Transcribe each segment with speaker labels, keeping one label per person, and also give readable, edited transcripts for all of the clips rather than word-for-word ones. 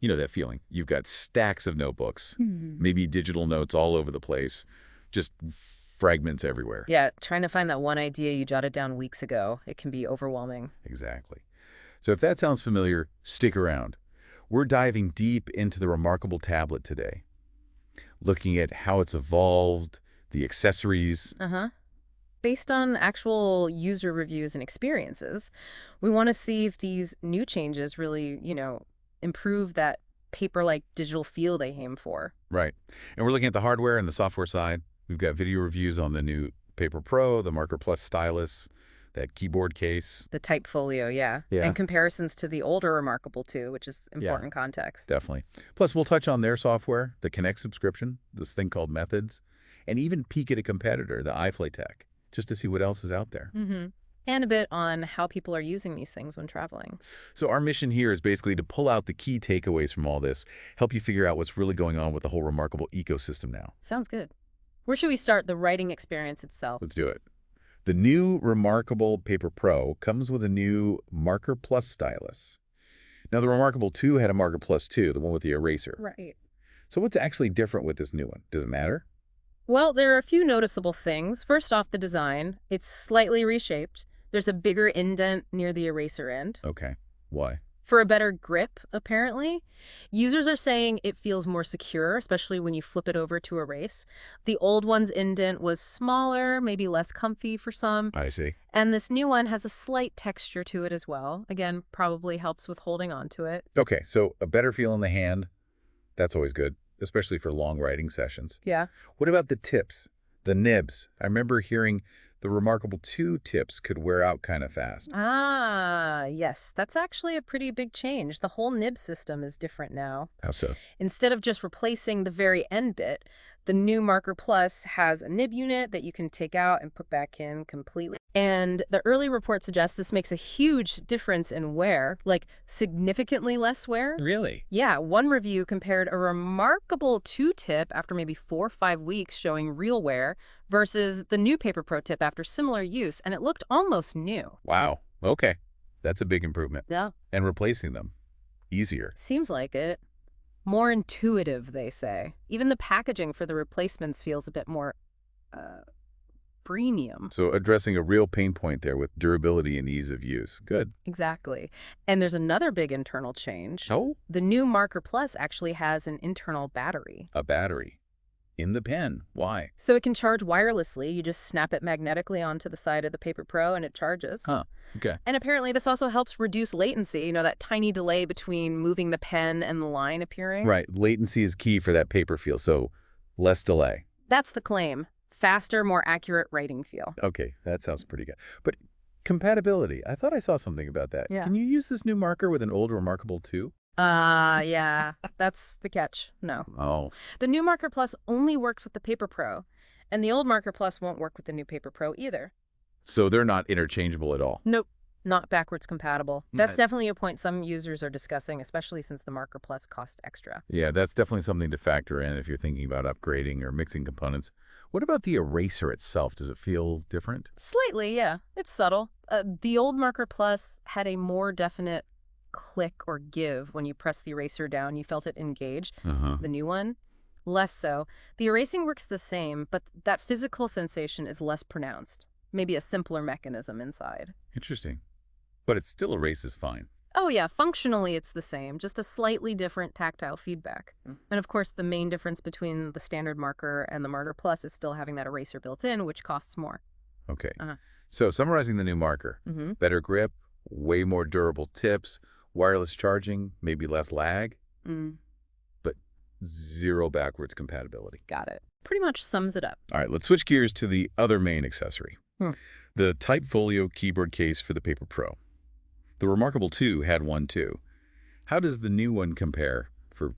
Speaker 1: You know that feeling. You've got stacks of notebooks,
Speaker 2: Hmm.
Speaker 1: maybe digital notes all over the place, just fragments everywhere.
Speaker 2: Yeah, trying to find that one idea you jotted down weeks ago, it can be overwhelming.
Speaker 1: Exactly. So if that sounds familiar, stick around. We're diving deep into the remarkable tablet today, looking at how it's evolved, the accessories.
Speaker 2: Uh-huh. Based on actual user reviews and experiences, we want to see if these new changes really, improve that paper-like digital feel they aim for.
Speaker 1: Right. And we're looking at the hardware and the software side. We've got video reviews on the new Paper Pro, the Marker Plus stylus, that keyboard case.
Speaker 2: The type folio, yeah.
Speaker 1: Yeah.
Speaker 2: And comparisons to the older Remarkable too, which is
Speaker 1: Yeah,
Speaker 2: important context.
Speaker 1: definitely. Plus, we'll touch on their software, the Connect subscription, this thing called Methods, and even peek at a competitor, the iFlyTech, just to see what else is out there.
Speaker 2: Mm-hmm. And a bit on how people are using these things when traveling.
Speaker 1: So our mission here is basically to pull out the key takeaways from all this, help you figure out what's really going on with the whole Remarkable ecosystem now.
Speaker 2: Sounds good. Where should we start? The writing experience itself.
Speaker 1: Let's do it. The new Remarkable Paper Pro comes with a new Marker Plus stylus. Now, the Remarkable 2 had a Marker Plus 2, the one with the eraser.
Speaker 2: Right.
Speaker 1: So what's actually different with this new one? Does it matter?
Speaker 2: Well, there are a few noticeable things. First off, the design. It's slightly reshaped. There's a bigger indent near the eraser end.
Speaker 1: Okay. Why?
Speaker 2: For a better grip, apparently. Users are saying it feels more secure, especially when you flip it over to erase. The old one's indent was smaller, maybe less comfy for some.
Speaker 1: I see.
Speaker 2: And this new one has a slight texture to it as well. Again, probably helps with holding on to it.
Speaker 1: Okay, so a better feel in the hand. That's always good, especially for long writing sessions.
Speaker 2: Yeah.
Speaker 1: What about the tips, the nibs? I remember hearing the Remarkable 2 tips could wear out kind of fast.
Speaker 2: Ah, yes. That's actually a pretty big change. The whole nib system is different now.
Speaker 1: How so?
Speaker 2: Instead of just replacing the very end bit, the new Marker Plus has a nib unit that you can take out and put back in completely. And the early report suggests this makes a huge difference in wear, like significantly less wear.
Speaker 1: Really?
Speaker 2: Yeah, one review compared a Remarkable 2 tip after maybe 4 or 5 weeks showing real wear versus the new Paper Pro tip after similar use, and it looked almost new.
Speaker 1: Wow. Okay. That's a big improvement.
Speaker 2: Yeah.
Speaker 1: And replacing them, easier.
Speaker 2: Seems like it. More intuitive, they say. Even the packaging for the replacements feels a bit more, premium.
Speaker 1: So addressing a real pain point there with durability and ease of use. Good.
Speaker 2: Exactly. And there's another big internal change.
Speaker 1: Oh,
Speaker 2: The new Marker Plus actually has an internal battery.
Speaker 1: a battery in the pen. Why?
Speaker 2: So it can charge wirelessly. You just snap it magnetically onto the side of the Paper Pro and it charges.
Speaker 1: Huh. Okay.
Speaker 2: And apparently this also helps reduce latency, that tiny delay between moving the pen and the line appearing.
Speaker 1: Right. Latency is key for that paper feel, so less delay.
Speaker 2: That's the claim. Faster, more accurate writing feel.
Speaker 1: Okay, that sounds pretty good. But compatibility, I thought I saw something about that.
Speaker 2: Yeah.
Speaker 1: Can you use this new marker with an old Remarkable 2?
Speaker 2: Yeah, that's the catch. No.
Speaker 1: Oh,
Speaker 2: The new Marker Plus only works with the Paper Pro, and the old Marker Plus won't work with the new Paper Pro either.
Speaker 1: so they're not interchangeable at all.
Speaker 2: Nope. Not backwards compatible. That's
Speaker 1: Right.
Speaker 2: definitely a point some users are discussing, especially since the Marker Plus costs extra.
Speaker 1: Yeah, that's definitely something to factor in if you're thinking about upgrading or mixing components. What about the eraser itself? Does it feel different?
Speaker 2: Slightly, yeah. It's subtle. The old Marker Plus had a more definite click or give when you press the eraser down. You felt it engage.
Speaker 1: Uh-huh.
Speaker 2: The new one, less so. The erasing works the same, but that physical sensation is less pronounced. Maybe a simpler mechanism inside.
Speaker 1: Interesting. But it still erases fine.
Speaker 2: Oh yeah, functionally it's the same, just a slightly different tactile feedback. And of course, the main difference between the standard marker and the Marker Plus is still having that eraser built in, which costs more.
Speaker 1: Okay.
Speaker 2: Uh-huh.
Speaker 1: So summarizing the new marker,
Speaker 2: Mm-hmm.
Speaker 1: better grip, way more durable tips, wireless charging, maybe less lag, but zero backwards compatibility.
Speaker 2: Got it. Pretty much sums it up.
Speaker 1: All right, let's switch gears to the other main accessory,
Speaker 2: Hmm.
Speaker 1: the Type Folio keyboard case for the Paper Pro. The Remarkable 2 had one too. How does the new one compare for,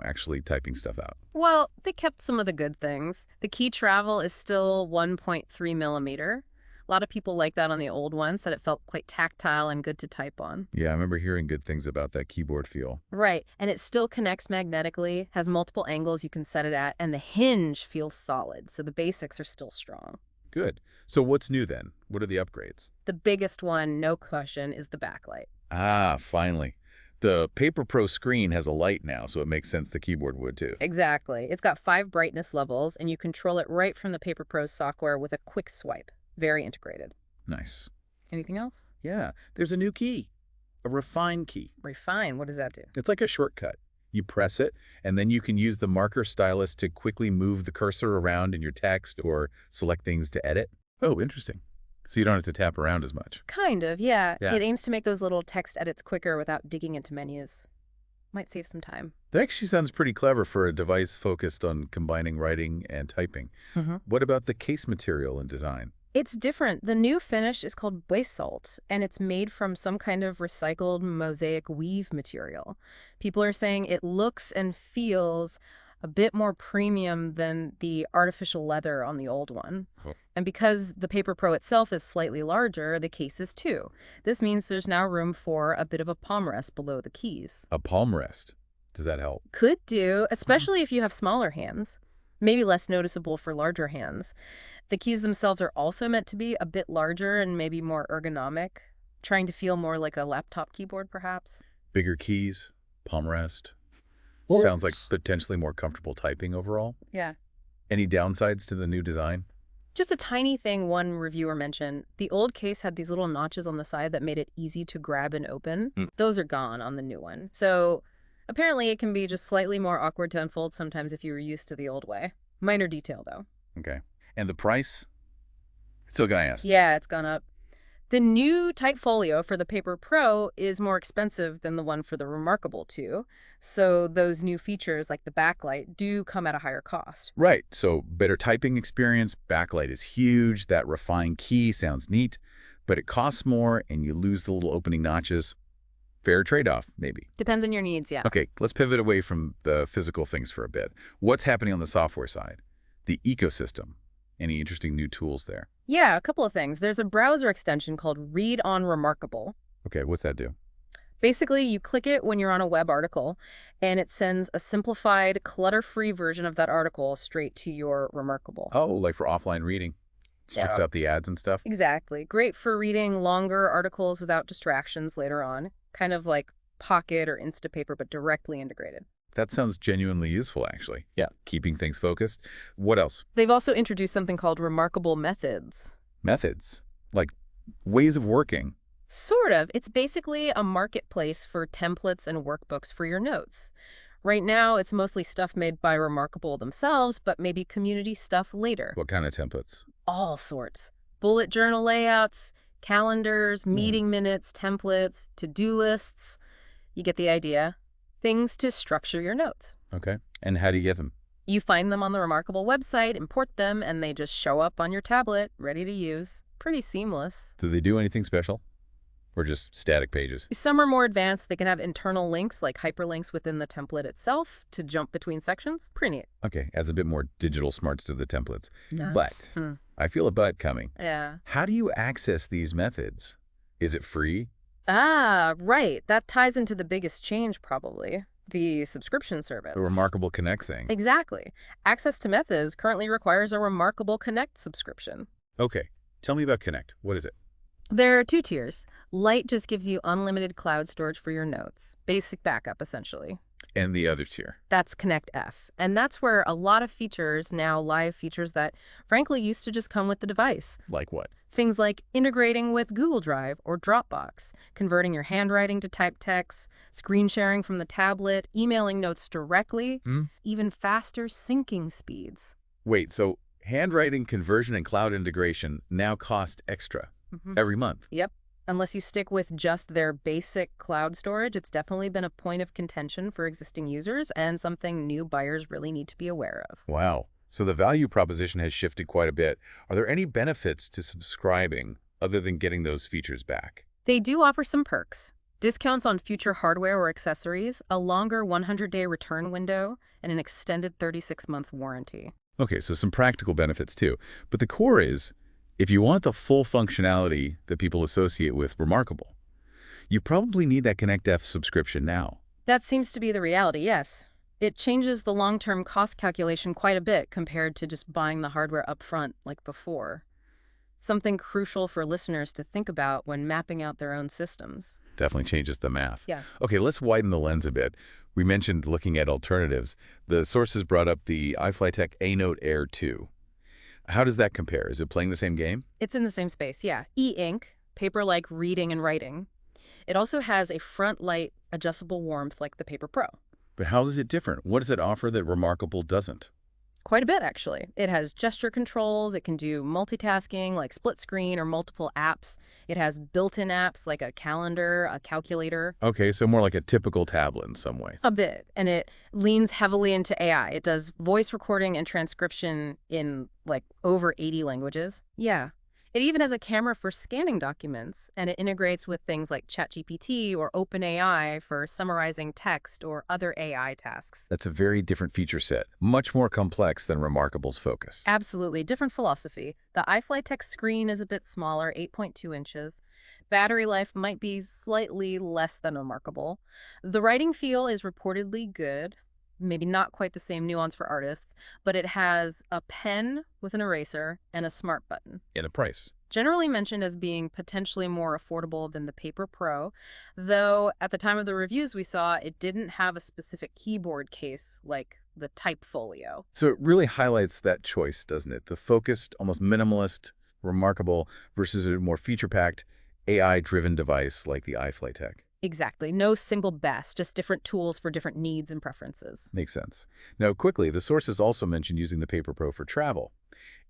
Speaker 1: actually typing stuff out?
Speaker 2: Well, they kept some of the good things. The key travel is still 1.3 millimeter. A lot of people like that on the old one, said it felt quite tactile and good to type on.
Speaker 1: Yeah, I remember hearing good things about that keyboard feel.
Speaker 2: Right, and it still connects magnetically, has multiple angles you can set it at, and the hinge feels solid, so the basics are still strong.
Speaker 1: Good. So what's new then? What are the upgrades?
Speaker 2: The biggest one, no question, is the backlight.
Speaker 1: Ah, finally. The Paper Pro screen has a light now, so it makes sense the keyboard would too.
Speaker 2: Exactly. It's got 5 brightness levels, and you control it right from the Paper Pro software with a quick swipe. Very integrated.
Speaker 1: Nice.
Speaker 2: Anything else?
Speaker 1: Yeah, there's a new key, a refine key.
Speaker 2: Refine. What does that do?
Speaker 1: It's like a shortcut. You press it, and then you can use the marker stylus to quickly move the cursor around in your text or select things to edit. Oh, interesting. So you don't have to tap around as much.
Speaker 2: Kind of, yeah.
Speaker 1: Yeah.
Speaker 2: It aims to make those little text edits quicker without digging into menus. Might save some time.
Speaker 1: That actually sounds pretty clever for a device focused on combining writing and typing. What about the case material and design?
Speaker 2: It's different. The new finish is called basalt, and it's made from some kind of recycled mosaic weave material. People are saying it looks and feels a bit more premium than the artificial leather on the old one.
Speaker 1: Oh.
Speaker 2: And because the Paper Pro itself is slightly larger, the case is too. This means there's now room for a bit of a palm rest below the keys.
Speaker 1: A palm rest. Does that help?
Speaker 2: Could do, especially if you have smaller hands. Maybe less noticeable for larger hands. The keys themselves are also meant to be a bit larger and maybe more ergonomic, trying to feel more like a laptop keyboard, perhaps.
Speaker 1: Bigger keys, palm rest.
Speaker 2: Works.
Speaker 1: Sounds like potentially more comfortable typing overall.
Speaker 2: Yeah.
Speaker 1: Any downsides to the new design?
Speaker 2: Just a tiny thing one reviewer mentioned. The old case had these little notches on the side that made it easy to grab and open. Those are gone on the new one. So apparently it can be just slightly more awkward to unfold sometimes if you were used to the old way. Minor detail, though.
Speaker 1: Okay. And the price? Still gonna ask.
Speaker 2: Yeah, it's gone up. The new type folio for the Paper Pro is more expensive than the one for the Remarkable 2. So those new features like the backlight do come at a higher cost.
Speaker 1: Right. So better typing experience, backlight is huge, that refined key sounds neat, but it costs more and you lose the little opening notches. Fair trade-off, maybe.
Speaker 2: Depends on your needs, yeah.
Speaker 1: Okay, let's pivot away from the physical things for a bit. What's happening on the software side? The ecosystem. Any interesting new tools there?
Speaker 2: Yeah, a couple of things. There's a browser extension called Read on Remarkable.
Speaker 1: Okay, what's that do?
Speaker 2: Basically, you click it when you're on a web article, and it sends a simplified, clutter-free version of that article straight to your Remarkable.
Speaker 1: Oh, like for offline reading. Strips
Speaker 2: Yeah.
Speaker 1: out the ads and stuff?
Speaker 2: Exactly. Great for reading longer articles without distractions later on. Kind of like Pocket or Instapaper, but directly integrated.
Speaker 1: That sounds genuinely useful, actually. Yeah. Keeping things focused. What else?
Speaker 2: They've also introduced something called Remarkable Methods.
Speaker 1: Methods. Like ways of working.
Speaker 2: Sort of. It's basically a marketplace for templates and workbooks for your notes. Right now, it's mostly stuff made by Remarkable themselves, but maybe community stuff later.
Speaker 1: What kind of templates?
Speaker 2: All sorts. Bullet journal layouts, calendars, meeting minutes, templates, to-do lists. You get the idea. Things to structure your notes.
Speaker 1: Okay. And how do you get them?
Speaker 2: You find them on the Remarkable website, import them, and they just show up on your tablet, ready to use. Pretty seamless.
Speaker 1: Do they do anything special? Or just static pages?
Speaker 2: Some are more advanced. They can have internal links, like hyperlinks within the template itself, to jump between sections. Pretty neat.
Speaker 1: Okay, adds a bit more digital smarts to the templates.
Speaker 2: No.
Speaker 1: But, I feel a but coming.
Speaker 2: Yeah.
Speaker 1: How do you access these methods? Is it free?
Speaker 2: Ah, right. That ties into the biggest change, probably. The subscription service.
Speaker 1: The Remarkable Connect thing.
Speaker 2: Exactly. Access to Methods currently requires a Remarkable Connect subscription.
Speaker 1: Okay, tell me about Connect. What is it?
Speaker 2: There are 2 tiers. Lite just gives you unlimited cloud storage for your notes. Basic backup, essentially.
Speaker 1: And the other tier?
Speaker 2: That's Connect F. And that's where a lot of features, now live features that frankly used to just come with the device.
Speaker 1: Like what?
Speaker 2: Things like integrating with Google Drive or Dropbox, converting your handwriting to typed text, screen sharing from the tablet, emailing notes directly, even faster syncing speeds.
Speaker 1: Wait, so handwriting conversion and cloud integration now cost extra every month?
Speaker 2: Yep. Unless you stick with just their basic cloud storage, it's definitely been a point of contention for existing users and something new buyers really need to be aware of.
Speaker 1: Wow. So the value proposition has shifted quite a bit. Are there any benefits to subscribing other than getting those features back?
Speaker 2: They do offer some perks. Discounts on future hardware or accessories, a longer 100-day return window, and an extended 36-month warranty.
Speaker 1: Okay, so some practical benefits too. But the core is, if you want the full functionality that people associate with Remarkable, you probably need that Connect F subscription now.
Speaker 2: That seems to be the reality, yes. It changes the long-term cost calculation quite a bit compared to just buying the hardware up front like before. Something crucial for listeners to think about when mapping out their own systems.
Speaker 1: Definitely changes the math.
Speaker 2: Yeah.
Speaker 1: Okay, let's widen the lens a bit. We mentioned looking at alternatives. The sources brought up the iFlytek A-Note Air 2. How does that compare? Is it playing the same game?
Speaker 2: It's in the same space, yeah. E-ink, paper-like reading and writing. It also has a front light adjustable warmth like the Paper Pro.
Speaker 1: But how is it different? What does it offer that Remarkable doesn't?
Speaker 2: Quite a bit, actually. It has gesture controls. It can do multitasking like split screen or multiple apps. It has built-in apps like a calendar, a calculator.
Speaker 1: Okay, so more like a typical tablet in some ways.
Speaker 2: A bit. And it leans heavily into AI. It does voice recording and transcription in like over 80 languages. Yeah. It even has a camera for scanning documents, and it integrates with things like ChatGPT or OpenAI for summarizing text or other AI tasks.
Speaker 1: That's a very different feature set, much more complex than Remarkable's focus.
Speaker 2: Absolutely. Different philosophy. The iFlytek screen is a bit smaller, 8.2 inches. Battery life might be slightly less than Remarkable. The writing feel is reportedly good. Maybe not quite the same nuance for artists, but it has a pen with an eraser and a smart button.
Speaker 1: In a price.
Speaker 2: Generally mentioned as being potentially more affordable than the Paper Pro, though at the time of the reviews we saw, it didn't have a specific keyboard case like the Type Folio.
Speaker 1: So it really highlights that choice, doesn't it? The focused, almost minimalist, Remarkable versus a more feature-packed, AI-driven device like the iFlytek.
Speaker 2: Exactly. No single best, just different tools for different needs and preferences.
Speaker 1: Makes sense. Now, quickly, the sources also mentioned using the Paper Pro for travel.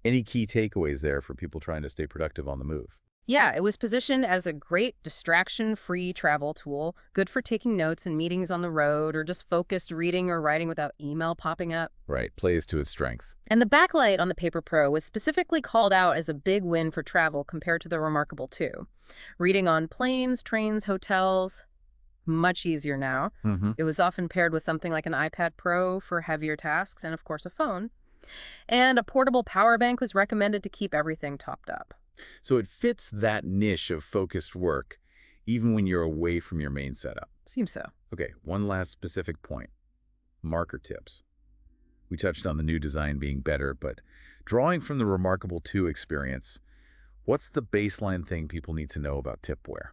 Speaker 1: Any key takeaways there for people trying to stay productive on the move?
Speaker 2: Yeah, it was positioned as a great distraction-free travel tool, good for taking notes in meetings on the road or just focused reading or writing without email popping up.
Speaker 1: Right, plays to its strengths.
Speaker 2: And the backlight on the Paper Pro was specifically called out as a big win for travel compared to the Remarkable 2. Reading on planes, trains, hotels, much easier now.
Speaker 1: Mm-hmm.
Speaker 2: It was often paired with something like an iPad Pro for heavier tasks and, of course, a phone. And a portable power bank was recommended to keep everything topped up.
Speaker 1: So it fits that niche of focused work, even when you're away from your main setup.
Speaker 2: Seems so.
Speaker 1: Okay, one last specific point. Marker tips. We touched on the new design being better, but drawing from the Remarkable 2 experience, what's the baseline thing people need to know about tipware?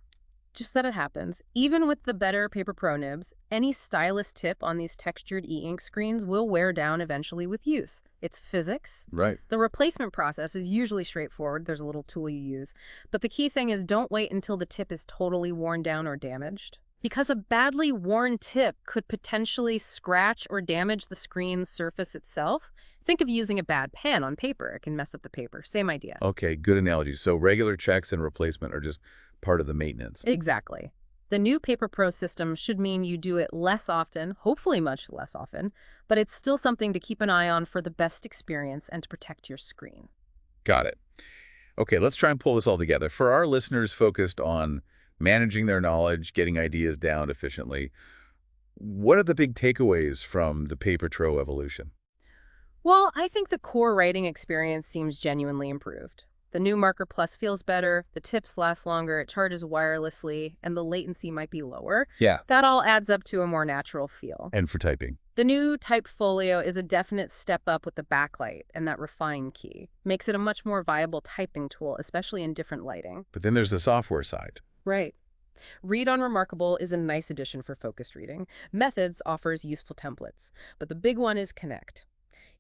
Speaker 2: Just that it happens. Even with the better Paper Pro nibs, any stylus tip on these textured e-ink screens will wear down eventually with use. It's physics.
Speaker 1: Right.
Speaker 2: The replacement process is usually straightforward. There's a little tool you use. But the key thing is don't wait until the tip is totally worn down or damaged. Because a badly worn tip could potentially scratch or damage the screen's surface itself. Think of using a bad pen on paper. It can mess up the paper. Same idea.
Speaker 1: Okay, good analogy. So regular checks and replacement are just part of the maintenance.
Speaker 2: Exactly. The new Paper Pro system should mean you do it less often, hopefully much less often, but it's still something to keep an eye on for the best experience and to protect your screen.
Speaker 1: Got it. Okay, let's try and pull this all together. For our listeners focused on managing their knowledge, getting ideas down efficiently, what are the big takeaways from the Paper Pro evolution?
Speaker 2: Well, I think the core writing experience seems genuinely improved. The new Marker Plus feels better, the tips last longer, it charges wirelessly, and the latency might be lower.
Speaker 1: Yeah.
Speaker 2: That all adds up to a more natural feel.
Speaker 1: And for typing.
Speaker 2: The new Type Folio is a definite step up with the backlight and that refine key. Makes it a much more viable typing tool, especially in different lighting.
Speaker 1: But then there's the software side.
Speaker 2: Right. Read on Remarkable is a nice addition for focused reading. Methods offers useful templates, but the big one is Connect.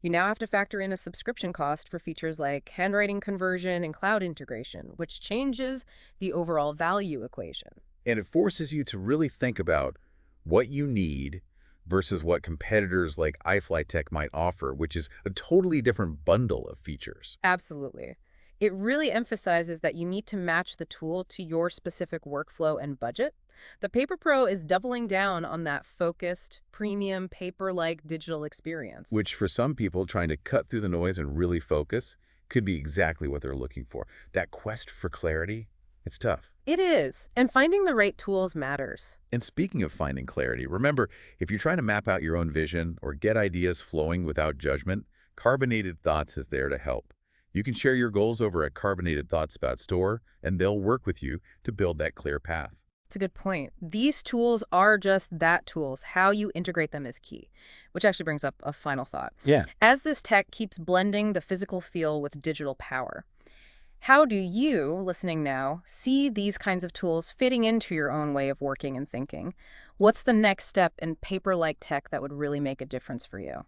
Speaker 2: You now have to factor in a subscription cost for features like handwriting conversion and cloud integration, which changes the overall value equation.
Speaker 1: And it forces you to really think about what you need versus what competitors like iFlytek might offer, which is a totally different bundle of features.
Speaker 2: Absolutely. It really emphasizes that you need to match the tool to your specific workflow and budget. The Paper Pro is doubling down on that focused, premium, paper-like digital experience.
Speaker 1: Which for some people trying to cut through the noise and really focus could be exactly what they're looking for. That quest for clarity, it's tough.
Speaker 2: It is, and finding the right tools matters.
Speaker 1: And speaking of finding clarity, remember, if you're trying to map out your own vision or get ideas flowing without judgment, Carbonated Thoughts is there to help. You can share your goals over at Carbonated Thoughts store, and they'll work with you to build that clear path.
Speaker 2: It's a good point. These tools are just that tools. How you integrate them is key, which actually brings up a final thought.
Speaker 1: Yeah.
Speaker 2: As this tech keeps blending the physical feel with digital power, How do you, listening now, see these kinds of tools fitting into your own way of working and thinking? What's the next step in paper-like tech that would really make a difference for you?